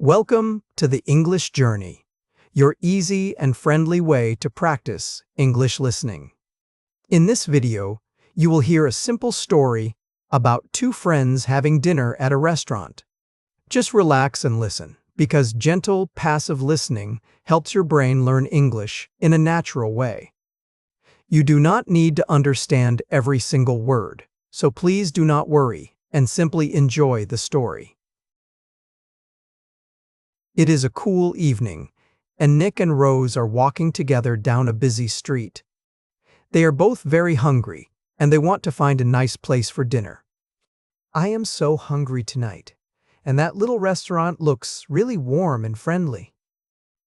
Welcome to the English Journey, your easy and friendly way to practice English listening. In this video, you will hear a simple story about two friends having dinner at a restaurant. Just relax and listen, because gentle, passive listening helps your brain learn English in a natural way. You do not need to understand every single word, so please do not worry and simply enjoy the story. It is a cool evening, and Nick and Rose are walking together down a busy street. They are both very hungry, and they want to find a nice place for dinner. I am so hungry tonight, and that little restaurant looks really warm and friendly.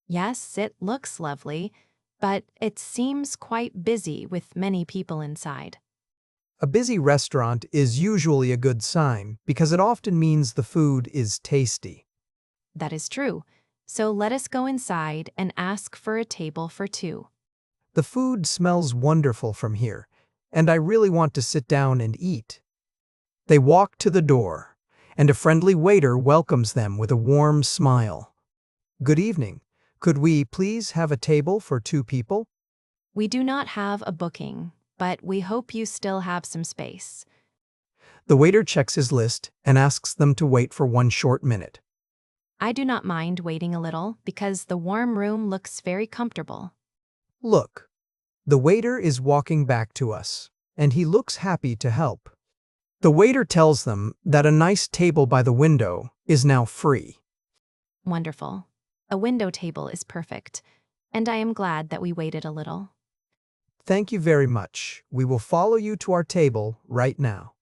Yes, it looks lovely, but it seems quite busy with many people inside. A busy restaurant is usually a good sign because it often means the food is tasty. That is true. So let us go inside and ask for a table for two. The food smells wonderful from here, and I really want to sit down and eat. They walk to the door, and a friendly waiter welcomes them with a warm smile. Good evening. Could we please have a table for two people? We do not have a booking, but we hope you still have some space. The waiter checks his list and asks them to wait for 1 short minute. I do not mind waiting a little because the warm room looks very comfortable. Look, the waiter is walking back to us, and he looks happy to help. The waiter tells them that a nice table by the window is now free. Wonderful. A window table is perfect, and I am glad that we waited a little. Thank you very much. We will follow you to our table right now.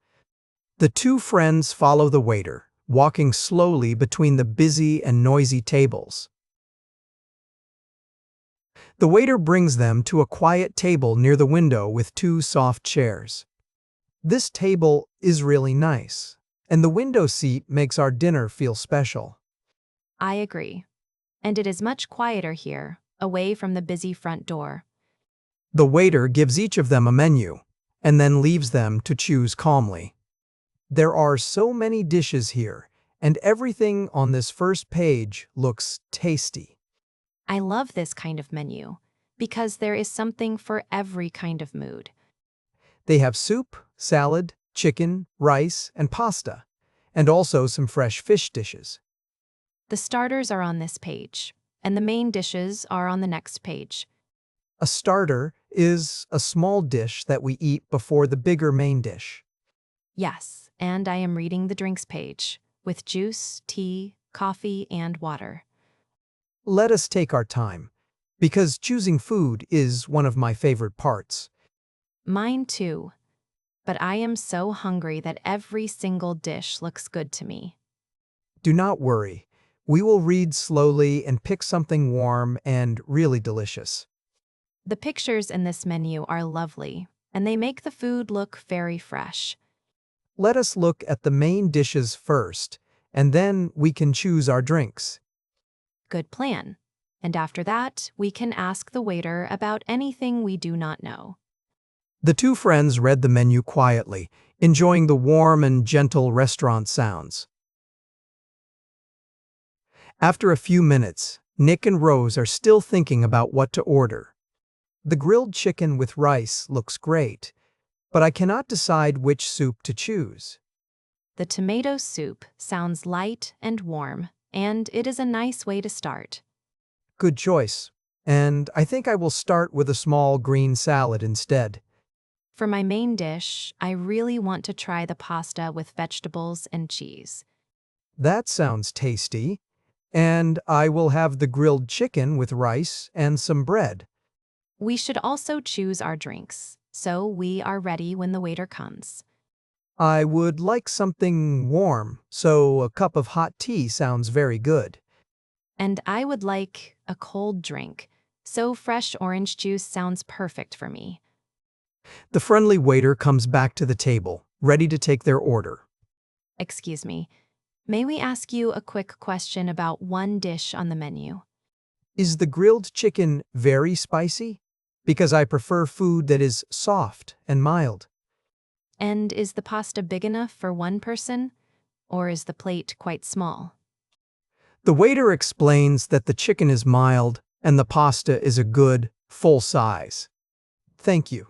The two friends follow the waiter, walking slowly between the busy and noisy tables. The waiter brings them to a quiet table near the window with two soft chairs. This table is really nice, and the window seat makes our dinner feel special. I agree. And it is much quieter here, away from the busy front door. The waiter gives each of them a menu, and then leaves them to choose calmly. There are so many dishes here, and everything on this first page looks tasty. I love this kind of menu because there is something for every kind of mood. They have soup, salad, chicken, rice, and pasta, and also some fresh fish dishes. The starters are on this page, and the main dishes are on the next page. A starter is a small dish that we eat before the bigger main dish. Yes, and I am reading the drinks page, with juice, tea, coffee, and water. Let us take our time, because choosing food is one of my favorite parts. Mine too. But I am so hungry that every single dish looks good to me. Do not worry. We will read slowly and pick something warm and really delicious. The pictures in this menu are lovely, and they make the food look very fresh. Let us look at the main dishes first, and then we can choose our drinks. Good plan. And after that, we can ask the waiter about anything we do not know. The two friends read the menu quietly, enjoying the warm and gentle restaurant sounds. After a few minutes, Nick and Rose are still thinking about what to order. The grilled chicken with rice looks great, but I cannot decide which soup to choose. The tomato soup sounds light and warm, and it is a nice way to start. Good choice, and I think I will start with a small green salad instead. For my main dish, I really want to try the pasta with vegetables and cheese. That sounds tasty, and I will have the grilled chicken with rice and some bread. We should also choose our drinks, so we are ready when the waiter comes. I would like something warm, so a cup of hot tea sounds very good. And I would like a cold drink, so fresh orange juice sounds perfect for me. The friendly waiter comes back to the table, ready to take their order. Excuse me, may we ask you a quick question about one dish on the menu? Is the grilled chicken very spicy? Because I prefer food that is soft and mild. And is the pasta big enough for one person, or is the plate quite small? The waiter explains that the chicken is mild and the pasta is a good, full size. Thank you.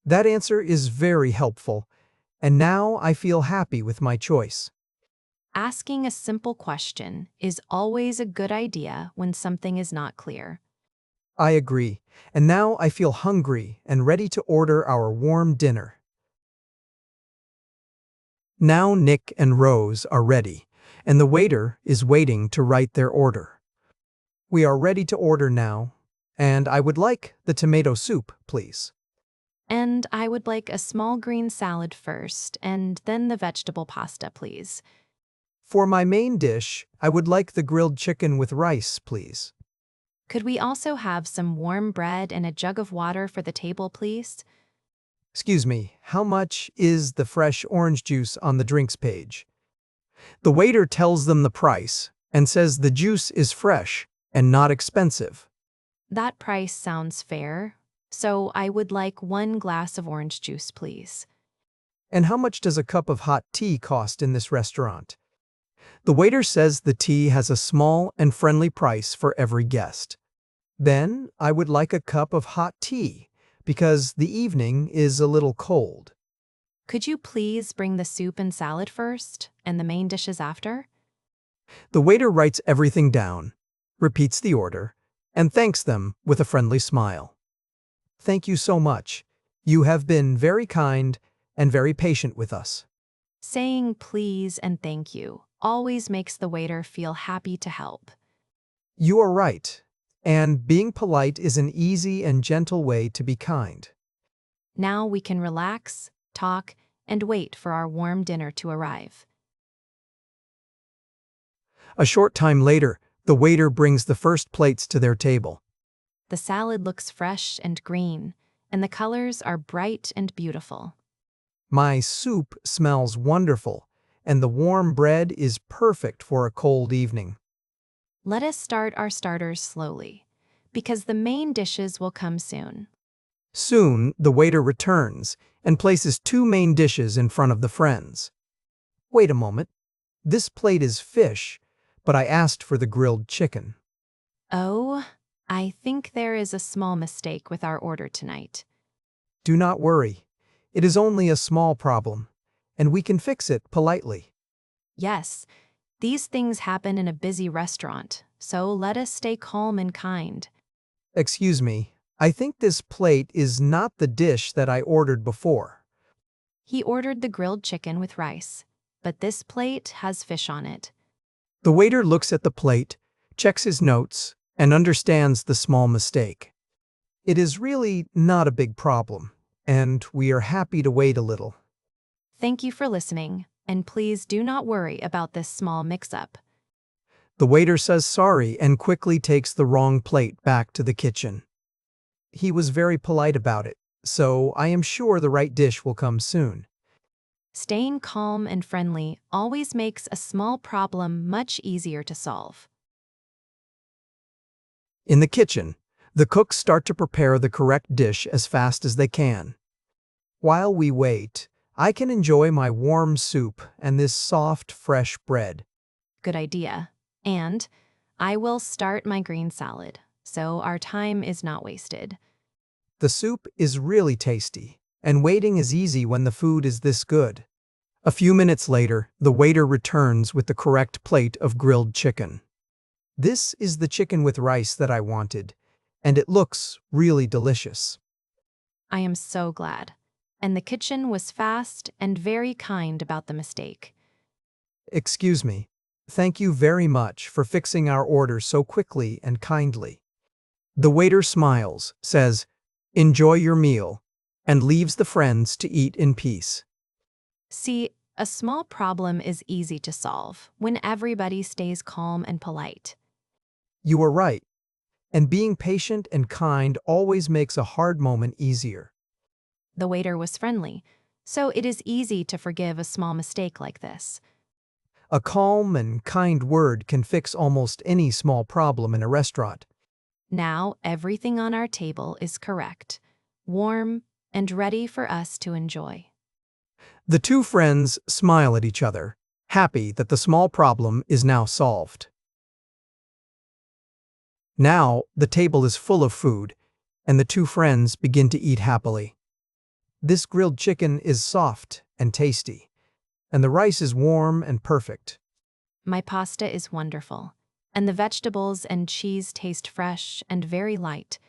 That answer is very helpful, and now I feel happy with my choice. Asking a simple question is always a good idea when something is not clear. I agree, and now I feel hungry and ready to order our warm dinner. Now Nick and Rose are ready, and the waiter is waiting to write their order. We are ready to order now, and I would like the tomato soup, please. And I would like a small green salad first, and then the vegetable pasta, please. For my main dish, I would like the grilled chicken with rice, please. Could we also have some warm bread and a jug of water for the table, please? Excuse me, how much is the fresh orange juice on the drinks page? The waiter tells them the price and says the juice is fresh and not expensive. That price sounds fair, so I would like 1 glass of orange juice, please. And how much does a cup of hot tea cost in this restaurant? The waiter says the tea has a small and friendly price for every guest. Then I would like a cup of hot tea because the evening is a little cold. Could you please bring the soup and salad first, and the main dishes after? The waiter writes everything down, repeats the order, and thanks them with a friendly smile. Thank you so much. You have been very kind and very patient with us. Saying please and thank you always makes the waiter feel happy to help. You are right, and being polite is an easy and gentle way to be kind. Now we can relax, talk, and wait for our warm dinner to arrive. A short time later, the waiter brings the first plates to their table. The salad looks fresh and green, and the colors are bright and beautiful. My soup smells wonderful, and the warm bread is perfect for a cold evening. Let us start our starters slowly, because the main dishes will come soon. Soon, the waiter returns and places 2 main dishes in front of the friends. Wait a moment. This plate is fish, but I asked for the grilled chicken. Oh, I think there is a small mistake with our order tonight. Do not worry. It is only a small problem, and we can fix it politely. Yes, these things happen in a busy restaurant, so let us stay calm and kind. Excuse me, I think this plate is not the dish that I ordered before. He ordered the grilled chicken with rice, but this plate has fish on it. The waiter looks at the plate, checks his notes, and understands the small mistake. It is really not a big problem, and we are happy to wait a little. Thank you for listening, and please do not worry about this small mix-up. The waiter says sorry and quickly takes the wrong plate back to the kitchen. He was very polite about it, so I am sure the right dish will come soon. Staying calm and friendly always makes a small problem much easier to solve. In the kitchen, the cooks start to prepare the correct dish as fast as they can. While we wait, I can enjoy my warm soup and this soft, fresh bread. Good idea. And I will start my green salad, so our time is not wasted. The soup is really tasty, and waiting is easy when the food is this good. A few minutes later, the waiter returns with the correct plate of grilled chicken. This is the chicken with rice that I wanted, and it looks really delicious. I am so glad. And the kitchen was fast and very kind about the mistake. Excuse me. Thank you very much for fixing our order so quickly and kindly. The waiter smiles, says, "Enjoy your meal," and leaves the friends to eat in peace. See, a small problem is easy to solve when everybody stays calm and polite. You are right, and being patient and kind always makes a hard moment easier. The waiter was friendly, so it is easy to forgive a small mistake like this. A calm and kind word can fix almost any small problem in a restaurant. Now everything on our table is correct, warm, and ready for us to enjoy. The 2 friends smile at each other, happy that the small problem is now solved. Now, the table is full of food, and the two friends begin to eat happily. This grilled chicken is soft and tasty, and the rice is warm and perfect. My pasta is wonderful, and the vegetables and cheese taste fresh and very light.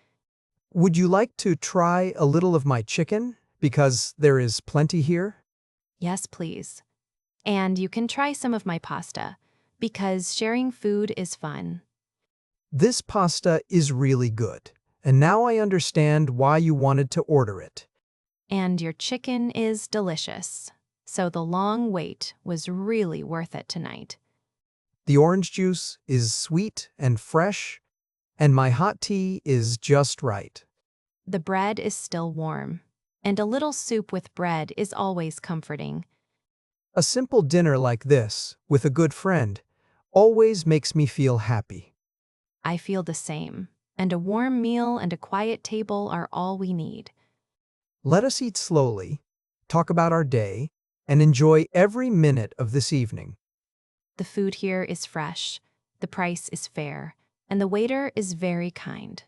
Would you like to try a little of my chicken? Because there is plenty here? Yes, please. And you can try some of my pasta, because sharing food is fun. This pasta is really good, and now I understand why you wanted to order it. And your chicken is delicious, so the long wait was really worth it tonight. The orange juice is sweet and fresh, and my hot tea is just right. The bread is still warm, and a little soup with bread is always comforting. A simple dinner like this, with a good friend, always makes me feel happy. I feel the same, and a warm meal and a quiet table are all we need. Let us eat slowly, talk about our day, and enjoy every minute of this evening. The food here is fresh, the price is fair, and the waiter is very kind.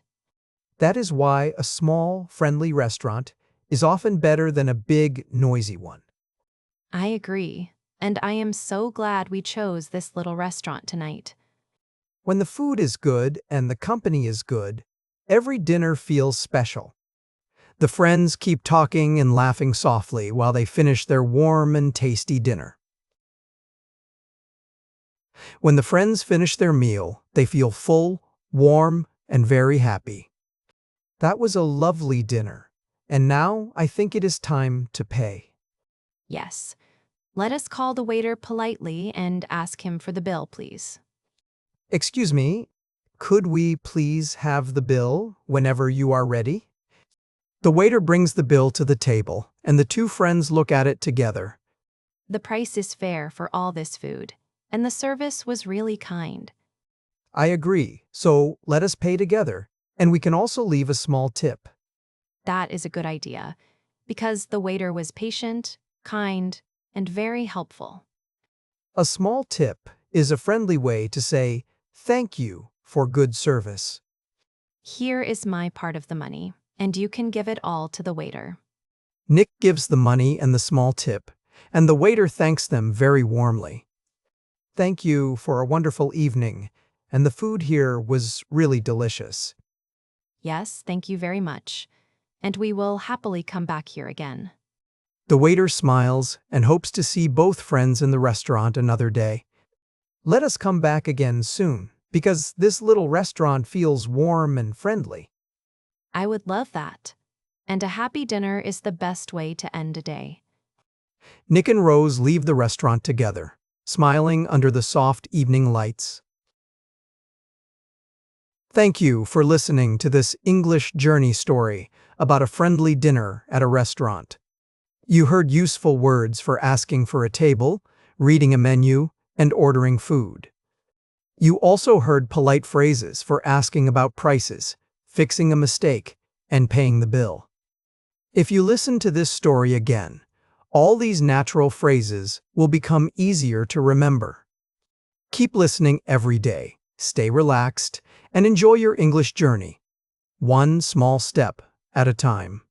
That is why a small, friendly restaurant is often better than a big, noisy one. I agree, and I am so glad we chose this little restaurant tonight. When the food is good and the company is good, every dinner feels special. The friends keep talking and laughing softly while they finish their warm and tasty dinner. When the friends finish their meal, they feel full, warm, and very happy. That was a lovely dinner, and now I think it is time to pay. Yes. Let us call the waiter politely and ask him for the bill, please. Excuse me, could we please have the bill whenever you are ready? The waiter brings the bill to the table, and the two friends look at it together. The price is fair for all this food, and the service was really kind. I agree, so let us pay together, and we can also leave a small tip. That is a good idea, because the waiter was patient, kind, and very helpful. A small tip is a friendly way to say thank you for good service. Here is my part of the money, and you can give it all to the waiter. Nick gives the money and the small tip, and the waiter thanks them very warmly. Thank you for a wonderful evening, and the food here was really delicious. Yes, thank you very much, and we will happily come back here again. The waiter smiles and hopes to see both friends in the restaurant another day. Let us come back again soon, because this little restaurant feels warm and friendly. I would love that. And a happy dinner is the best way to end a day. Nick and Rose leave the restaurant together, smiling under the soft evening lights. Thank you for listening to this English journey story about a friendly dinner at a restaurant. You heard useful words for asking for a table, reading a menu, and ordering food. You also heard polite phrases for asking about prices, fixing a mistake, and paying the bill. If you listen to this story again, all these natural phrases will become easier to remember. Keep listening every day, stay relaxed, and enjoy your English journey, one small step at a time.